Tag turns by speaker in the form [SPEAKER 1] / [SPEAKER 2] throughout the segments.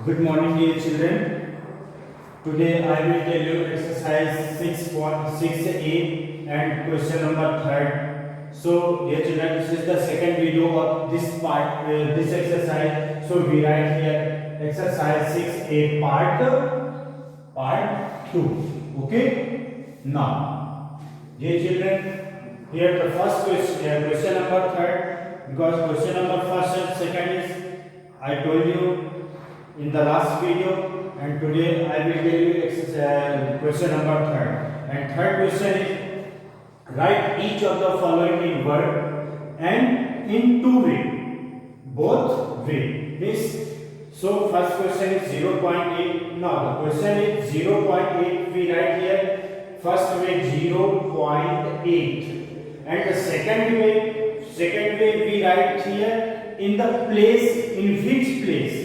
[SPEAKER 1] Good morning, dear children. Today I will tell you exercise 6.6a and question number 3rd. So, dear children, this is the second video of this part, this exercise. So, we write here exercise 6a part 2. Okay. Now, dear children, here the first question number 3rd, because question number first and second is I told you in the last video, and today I will tell you exercise question number 3rd. And third question is write each of the following in word and in two way, both way. This so first question is 0.8. Now the question is 0.8. We write here first way 0.8, and the second way we write here in the place, in which place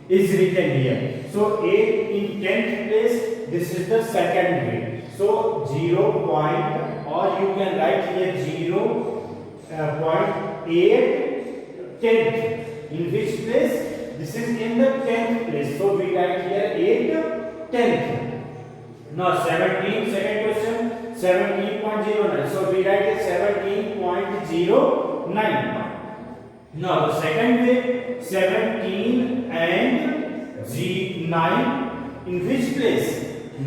[SPEAKER 1] is written here. So 8 in 10th place, this is the second way. So 0 point, or you can write here 0.8 10th. In which place? This is in the 10th place. So we write here 8 10th. Now 17, second question 17.09. So we write it 17.09. Now the second way 17 and 9, in which place?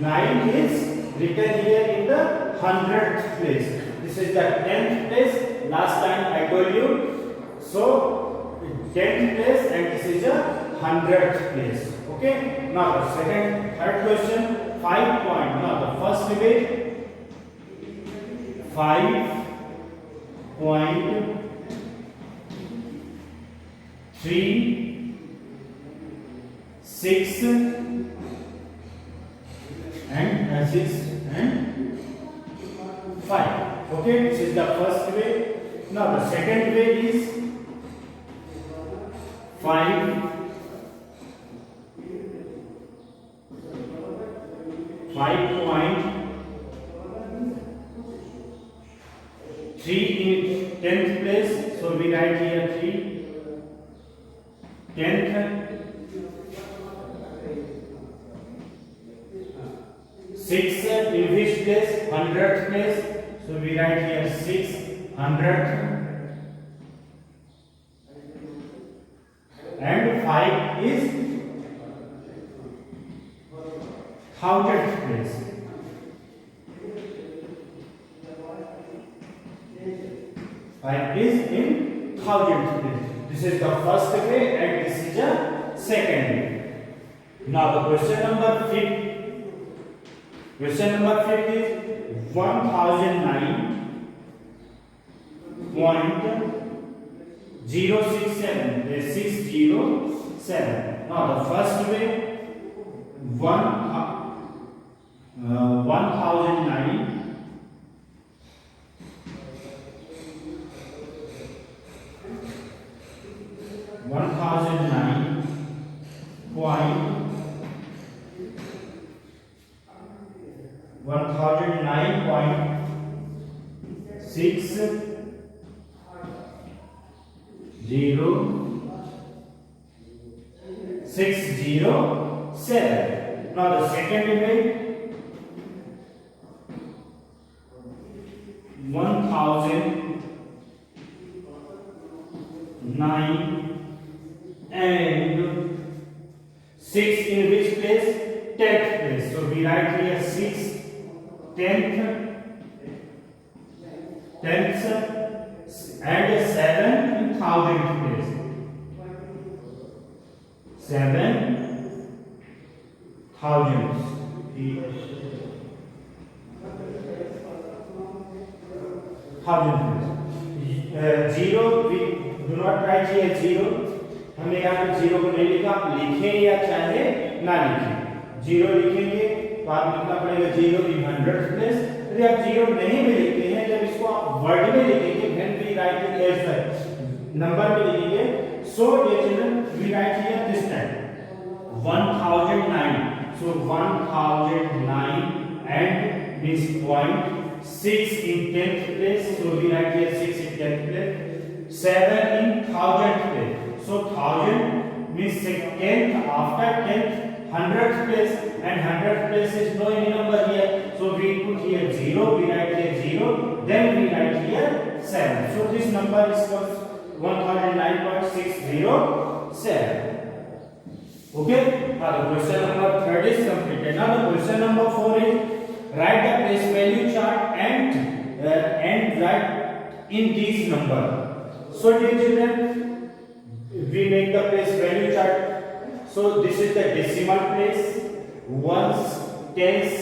[SPEAKER 1] 9 is written here in the 100th place. This is the 10th place. Last time I told you. So 10th place, and this is the 100th place. Okay. Now the third question 5 point. Now the first way 5 point 3, 6 and 5. Okay, this is the first way. Now the second way is 5 point 3 in 10th place. So we write here 3. 10th, 6 in which place? 100th place. So we write here 6 100th, and 5 is 1000th place. Five is in 1000th place. This is the first way, and this is the second way. Now the question number 5. Question number 5 is 1009.067. 607. Now the first way 1009. 607. Now the second way 1009 and 6 in which place? 10th place. So we write here 6 10th and 7 in 1000th place. 7 thousands. 0 we do not write here 0. हमने यहाँ पे 0 को नहीं लिखा, आप लिखें या चाहे ना लिखें। 0 लिखेंगे तो आप लिखना पड़ेगा 0 in 100th place। यदि आप 0 नहीं भी लिखते हैं, जब इसको आप वर्ड में लिखेंगे, when we write it as such, number में लिखेंगे। So dear children, we write here this time 1009. So 1009 and this point 6 in 10th place. So we write here 6 in 10th place. 7 in 1000th place. So 1000 means 10th, after 10th, 100th place, and 100th place is no any number here, so we put here 0, we write here 0, then we write here 7. So this number is 1009.607. Okay, now the question number 3 is completed. Now the question number 4 is write the place value chart and write in these number. So dear children, we make the place value chart. So this is the decimal place, ones, tens,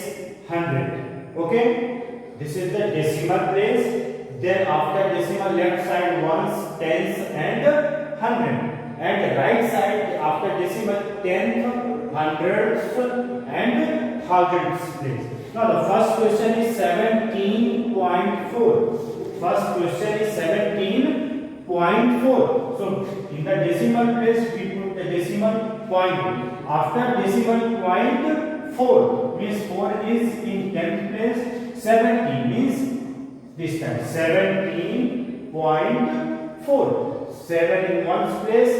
[SPEAKER 1] 100. Okay, this is the decimal place. Then after decimal, left side ones, tens, and 100. And right side after decimal, tenth, hundredths, and thousandths place. Now the first question is 17.4. First question is 17.4. So in the decimal place we put the decimal point. After decimal point 4 means 4 is in 10th place. 17 means this time 17.4. 7 in one's place,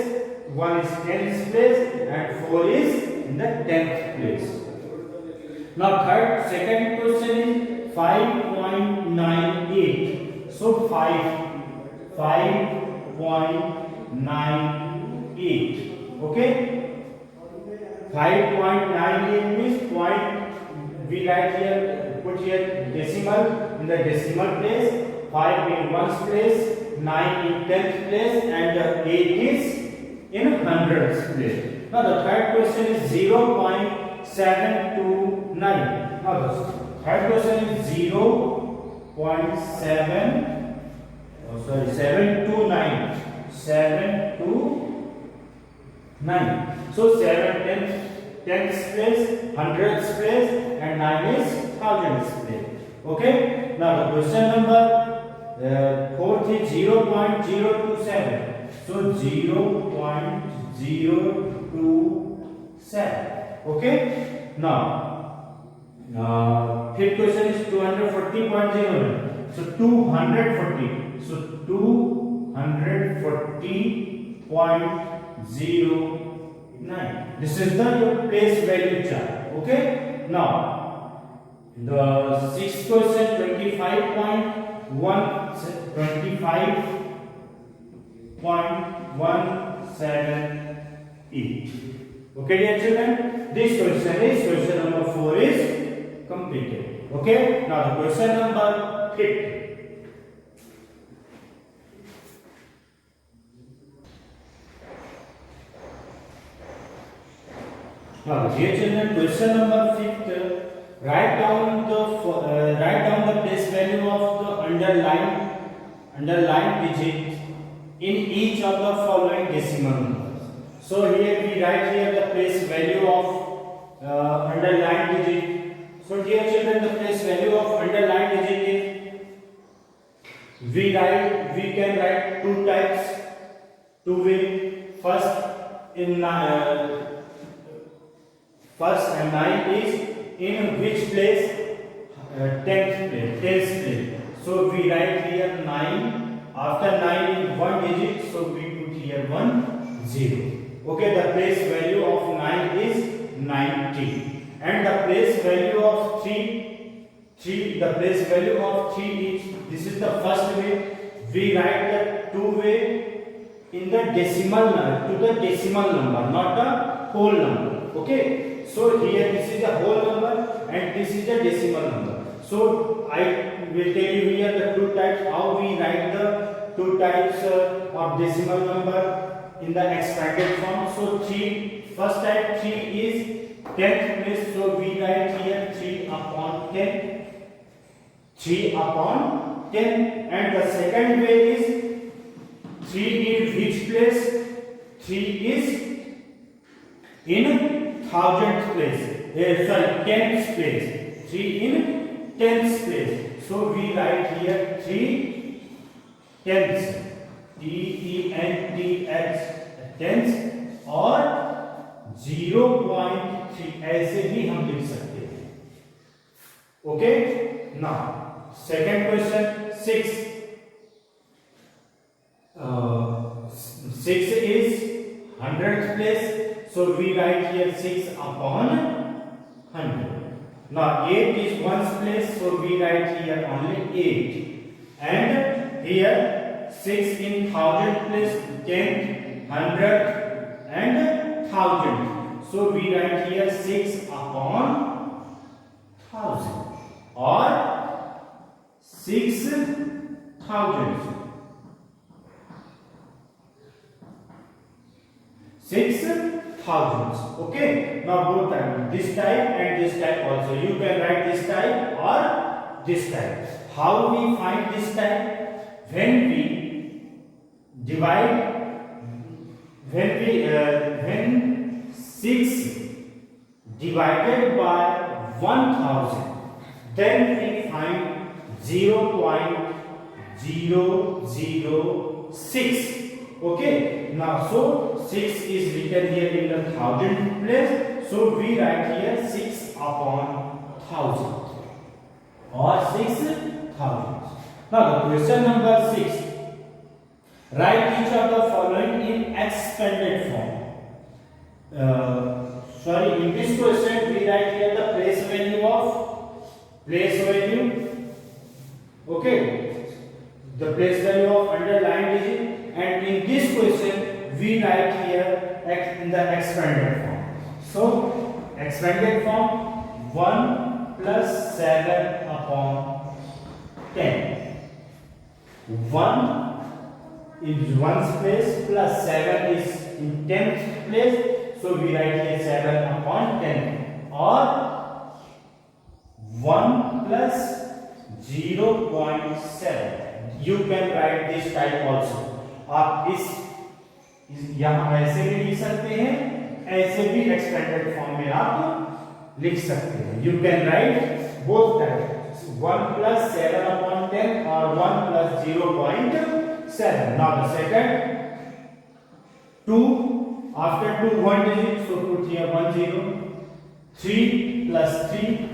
[SPEAKER 1] 1 is 10th place, and 4 is in the 10th place. Now second question is 5.98. So 5.98. Okay, 5.98 means point, we write here, put here decimal in the decimal place, 5 in one's place, 9 in 10th place, and 8 is in hundredths place. Now the third question is 0.729. Now the third question is 729. 729. So 7 tenths place, hundredths place, and 9 is thousandths place. Okay. Now the question number fourth is 0.027. So 0.027. Okay. Now fifth question is 240.09. So 240. So 240.09. This is the place value chart. Okay. Now the sixth question 25.178. Okay dear children, this question number 4 is completed. Okay, now the question number 5. Now dear children, question number 5, write down the place value of the underlined digit in each of the following decimal numbers. So here we write here the place value of underlined digit. So dear children, the place value of underlined digit is, we can write two types, two way. First and 9 is in which place? 10th place. So we write here 9. After 9 is one digit, so we put here 1 0. Okay, the place value of 9 is 90, and the place value of 3. The place value of 3 is, this is the first way. We write the two way in the decimal to the decimal number, not the whole number. Okay, so here this is the whole number and this is the decimal number. So I will tell you here the two types, how we write the two types of decimal number in the expanded form. So first type 3 is 10th place, so we write here 3/10. 3/10, and the second way is 3 in which place? 3 is in thousandth place. 10th place. 3 in 10th place. So we write here 3 tenths. TENTH, tenths, और 0.3 ऐसे भी हम लिख सकते हैं. Okay, now second question 6 is 100 100th place, so we write here 6 upon 100. Now 8 is 1's place, so we write here only 8. And here 6 in 1000th place, 10th, 100th and 1000th. So we write here 6 upon 1000 or 6,000. 6,000. Okay. Now both type, this type and this type also. You can write this type or this type. How we find this type? When we divide, when 6 divided by 1000, then we find 0.006. Okay. Now so 6 is written here in the 1000th place, so we write here 6 upon 1000 or 6,000. Now the question number 6. Write each of the following in expanded form. In this question we write here the place value. Okay, the place value of underlined digit, and in this question we write here in the expanded form. So expanded form 1 plus 7 upon 10. 1 is 1's place plus 7 is in 10th place, so we write here 7 upon 10 or 1 plus 0.7. You can write this type also. आप इस यहाँ ऐसे भी लिख सकते हैं, ऐसे भी एक्सपेंडेड फॉर्म में आप लिख सकते हैं. You can write both types, 1 plus 7 upon 10 or 1 plus 0.7. Now the second 2, after 2 1 digit, so put here 1 0. 3 plus 3.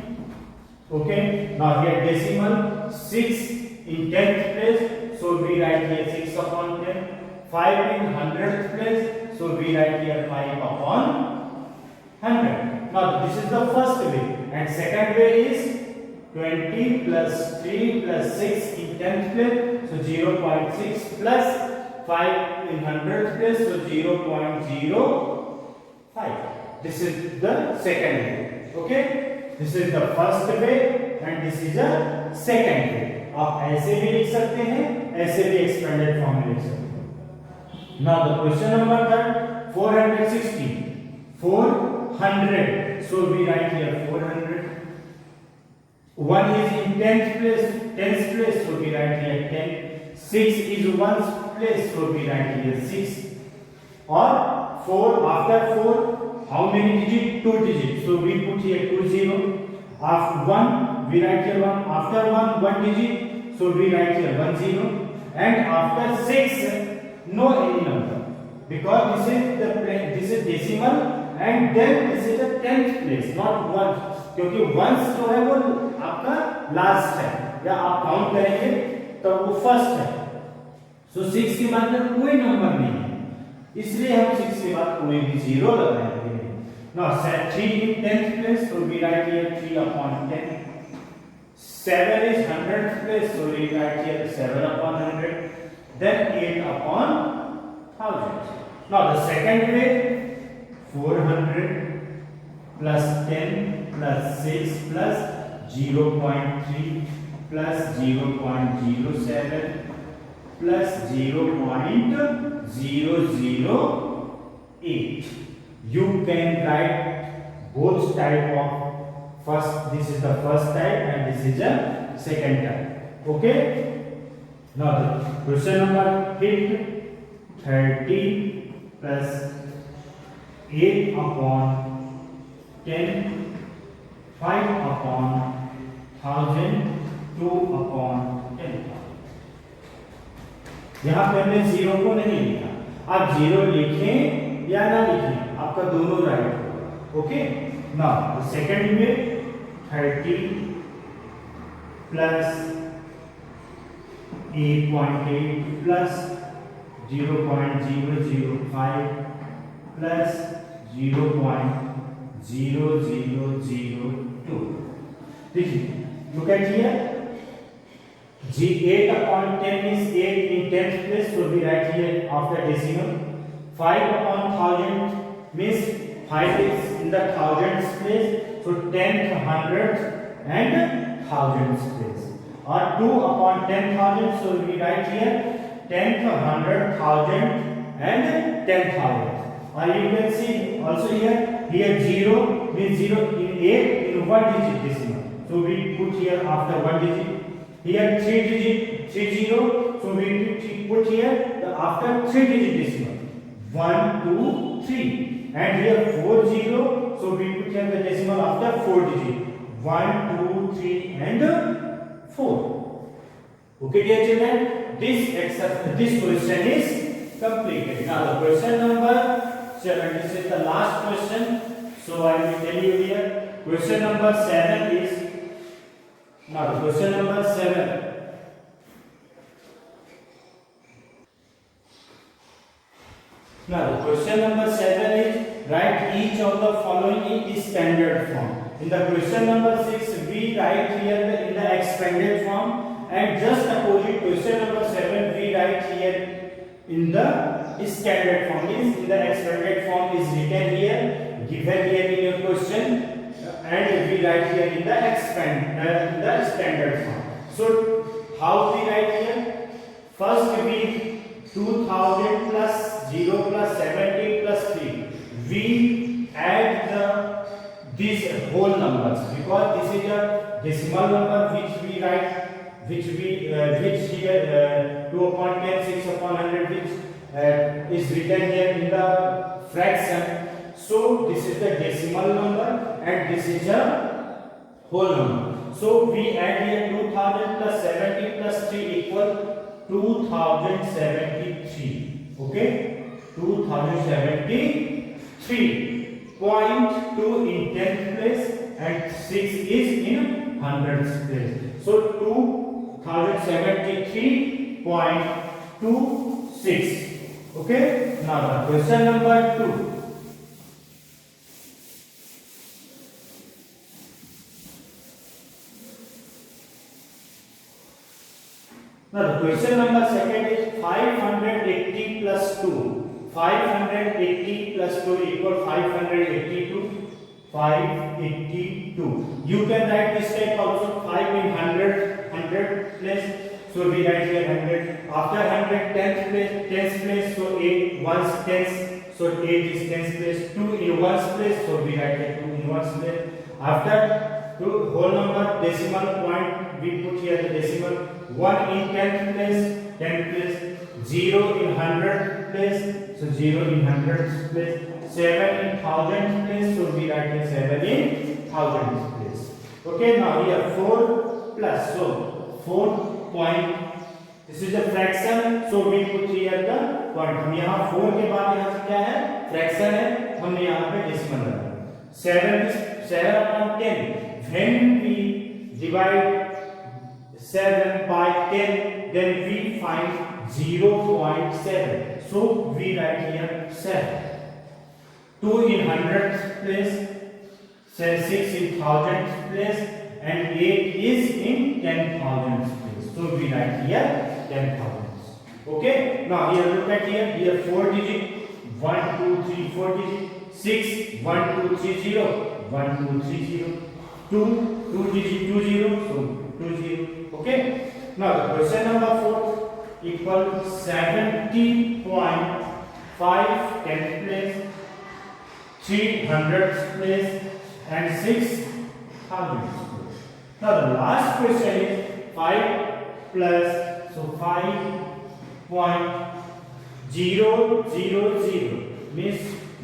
[SPEAKER 1] Okay, now here decimal 6 in 10th place, so we write here 6 upon 10. 5 in 100th place, so we write here 5 upon 100. Now this is the first way, and second way is 20 plus 3 plus 6 in 10th place, so 0.6 plus 5 in 100th place, so 0.05. This is the second way. Okay, this is the first way and this is the second way. आप ऐसे भी लिख सकते हैं, ऐसे भी expanded form में लिख सकते हैं. Now the question number 460. 400. So we write here 400. 1 is in 10th place, so we write here 10. 6 is 1's place, so we write here 6. Or 4, after 4, how many digits? 2 digits. So we put here 20. After 1, we write here 1. After 1 digit, so we write here 10. And after 6, no any number, because this is decimal and then this is the 10th place, not 1, क्योंकि 1 जो है वो आपका last है या आप count करेंगे तो वो फर्स्ट है. सो 6 के बाद में कोई नंबर नहीं है, इसलिए हम 6 के बाद कोई भी 0 लगाएंगे. Now 3 in 10th place, so we write here 3 upon 10. 7 is 100th place, so we write here 7 upon 100. Then 8 upon 1000. Now the second way, 400 plus 10 plus 6 plus 0.3 plus 0.07 plus 0.008. You can write both type of first. This is the first type and this is the second type. Okay. Now the question number 8. 30 plus 8 upon 10, 5 upon 1000, 2 upon 10,000. यहाँ पे हमने 0 को नहीं लिखा. आप 0 लिखें या ना लिखें, आपका दोनों राइट होगा. ओके. नाउ सेकंड में 30 प्लस 8.8 plus 0.005 plus 0.0002. देखिए, look at here. 8 upon 10 is 8 in 10th place, so we write here after decimal. 5 upon 1000 means 5 is in the thousands place, so 10th, 100th and thousands place. Or 2 upon 10,000, so we write here 10th, 100th, 1000 and 10,000. Or you can see also here 0 means 0 in 8 in 1 digit decimal, so we put here after 1 digit. Here 3 digit 30, so we put here the after 3 digit decimal 1 2 3. And here 40, so we put here the decimal after 4 digit 1 2 3 and 4. Okay dear children, this question is completed. Now the question number 7, this is the last question, so I will tell you here. Question number 7 is, now the question number 7, now the question number 7 is, write each of the following in standard form. In the question number 6 we write here in the expanded form, and just opposite question number 7 we write here in the standard form. Means in the expanded form is written here, given here in your question, and we write here in the standard form. So how we write here? First we 2000 plus 0 plus 70 plus 3. We add these whole numbers, because this is a decimal number which we write, which here 2 upon 10, 6 upon 100, which is written here in the fraction. So this is the decimal number and this is a whole number. So we add here 2000 plus 70 plus 3 equal 2073. Okay, 2073.2 in 10th place and 6 is in 100th place. So 2073.26. Okay, now the question number 2. Now the question number 2 is 580 plus 2. 580 plus 2 equal 582. 582. You can write this type also, 5 in 100 place, so we write here 100. After 100 10th place, so 8 ones 10th, so 8 is 10th place. 2 in 1's place, so we write here 2 in 1's place. After whole number decimal point, we put here the decimal. 1 in 10th place, 0 in 100th place, so 0 in 100th place. 7 in 1000th place, so we write here 7 in 1000th place. Okay, now here 4 plus, so 4 point, this is a fraction, so we put here the point. हम यहाँ 4 के बाद यहाँ से क्या है, fraction है, हमने यहाँ पे decimal लगाया. 7 upon 10, when we divide 7 by 10, then we find 0.7, so we write here 7. 2 in 100th place, 6 in 1000th place, and 8 is in 10,000th place, so we write here 10,000. Okay, now here look at here 4 digit 1 2 3 4 digit, 6 1 2 3 0 1 2 3 0, 2 digit 2 0, so 2 0. Okay, now the question number 4 equal 70.5 10th place, 300th place and 6,000th place. Now the last question is 5 plus, so 5.000 means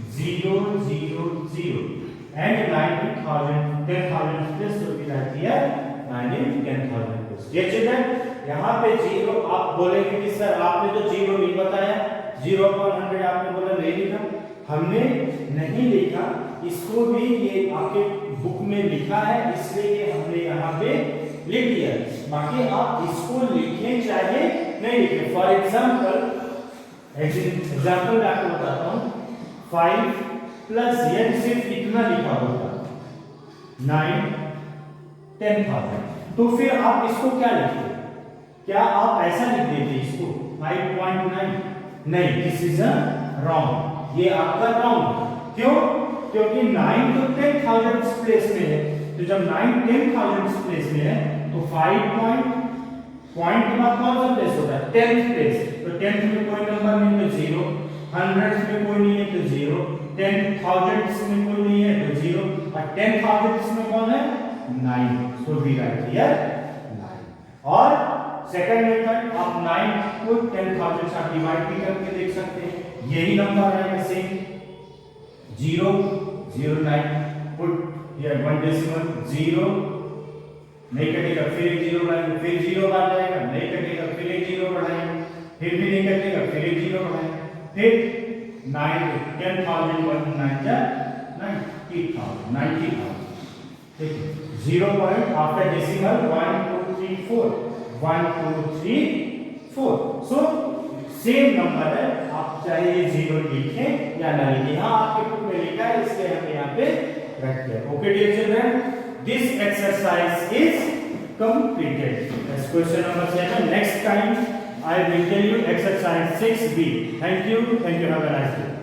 [SPEAKER 1] 000 and 90,000 10,000 place, so we write here 10,000 place. Dear children, यहाँ पे 0 आप बोलेंगे कि sir आपने तो 0 नहीं बताया, 0/100 आपने बोला नहीं लिखा. हमने नहीं लिखा, इसको भी ये आपके बुक में लिखा है, इसलिए हमने यहाँ पे लिख दिया. बाकी आप इसको लिखें चाहे नहीं लिखें. फॉर एग्जाम्पल मैं आपको बताता हूँ. 5 प्लस यदि सिर्फ इतना लिखा होता 9 10,000, तो फिर आप इसको क्या लिखते? क्या आप ऐसा लिख देते इसको 5.9? नहीं, दिस इज अ रॉन्ग, ये आपका रॉन्ग। क्यों? क्योंकि 9 तो 10,000 प्लेस में है, तो जब 9 10,000 प्लेस में है तो 5 पॉइंट के बाद कौन सा प्लेस होता है? 10th place. तो 10th में कोई नंबर नहीं तो 0, 100 में कोई नहीं है तो 0, 10,000 में कोई नहीं है तो 0, और 10,000 में कौन है? 9। So we write here 9। और सेकंड मेथड, आप 9 को 10,000 से डिवाइड भी करके देख सकते हैं, यही नंबर आएगा सेम 0 0 9, पुट हियर 1 डेसिमल 0, नहीं कटेगा फिर एक 0 बढ़ाएंगे, फिर 0 बढ़ जाएगा, नहीं कटेगा फिर एक 0 बढ़ाएंगे, फिर भी नहीं कटेगा फिर एक 0 बढ़ाएंगे, फिर 9 10,000 1 9 जा 90,000, ठीक है। 0 point after decimal 1 2 3 4 1 2 3 4। So same number है, आप चाहे ये 0 लिखें या ना लिखें, यहाँ आपके बुक में लिखा है इसलिए हम यहाँ पे रख दिया। Okay dear children, this exercise is completed. That's question number 7. Next time I will tell you exercise 6B. Thank you. Have a nice day.